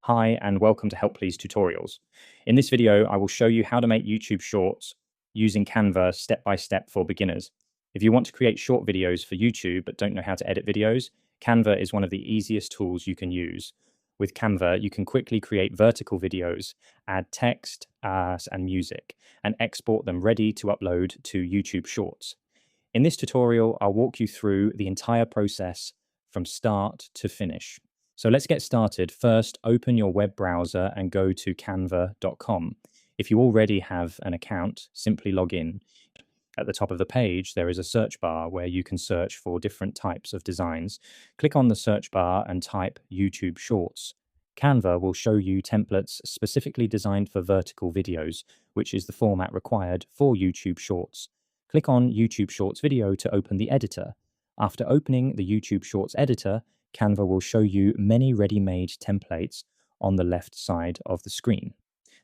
Hi, and welcome to Help Please Tutorials. In this video, I will show you how to make YouTube Shorts using Canva step by step for beginners. If you want to create short videos for YouTube but don't know how to edit videos, Canva is one of the easiest tools you can use. With Canva, you can quickly create vertical videos, add text and music, and export them ready to upload to YouTube Shorts. In this tutorial, I'll walk you through the entire process from start to finish. So let's get started. First, open your web browser and go to canva.com. If you already have an account, simply log in. At the top of the page, there is a search bar where you can search for different types of designs. Click on the search bar and type YouTube Shorts. Canva will show you templates specifically designed for vertical videos, which is the format required for YouTube Shorts. Click on YouTube Shorts video to open the editor. After opening the YouTube Shorts editor, Canva will show you many ready-made templates on the left side of the screen.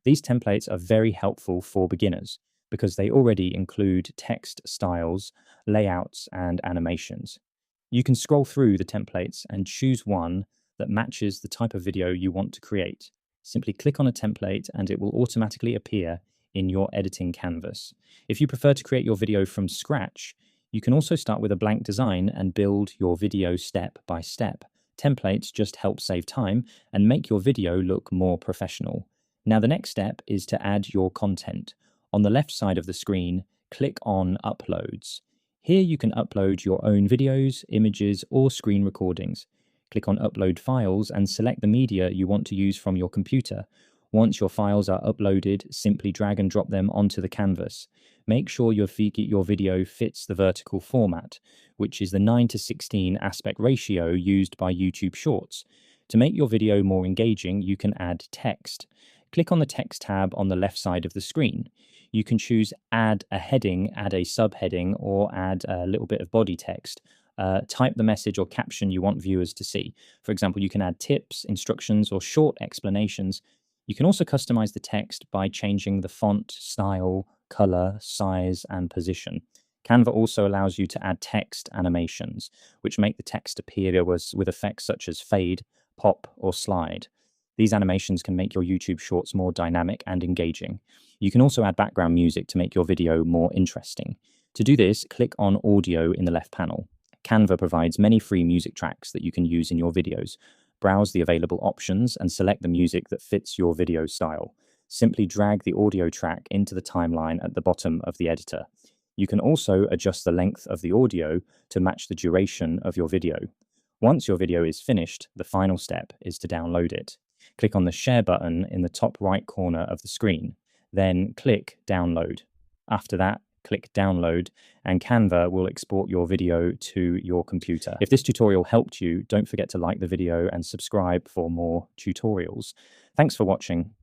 These templates are very helpful for beginners because they already include text styles, layouts, and animations. You can scroll through the templates and choose one that matches the type of video you want to create. Simply click on a template and it will automatically appear in your editing canvas. If you prefer to create your video from scratch, you can also start with a blank design and build your video step by step. Templates just help save time and make your video look more professional. Now the next step is to add your content. On the left side of the screen, click on Uploads. Here you can upload your own videos, images, or screen recordings. Click on Upload Files and select the media you want to use from your computer. Once your files are uploaded, simply drag and drop them onto the canvas. Make sure your video fits the vertical format, which is the 9:16 aspect ratio used by YouTube Shorts. To make your video more engaging, you can add text. Click on the text tab on the left side of the screen. You can choose add a heading, add a subheading, or add a little bit of body text. Type the message or caption you want viewers to see. For example, you can add tips, instructions, or short explanations. You can also customize the text by changing the font, style, color, size, and position. Canva also allows you to add text animations, which make the text appear with effects such as fade, pop, or slide. These animations can make your YouTube Shorts more dynamic and engaging. You can also add background music to make your video more interesting. To do this, click on Audio in the left panel. Canva provides many free music tracks that you can use in your videos. Browse the available options and select the music that fits your video style. Simply drag the audio track into the timeline at the bottom of the editor. You can also adjust the length of the audio to match the duration of your video. Once your video is finished, the final step is to download it. Click on the Share button in the top right corner of the screen. Then click Download. After that, click Download, and Canva will export your video to your computer. If this tutorial helped you, don't forget to like the video and subscribe for more tutorials. Thanks for watching.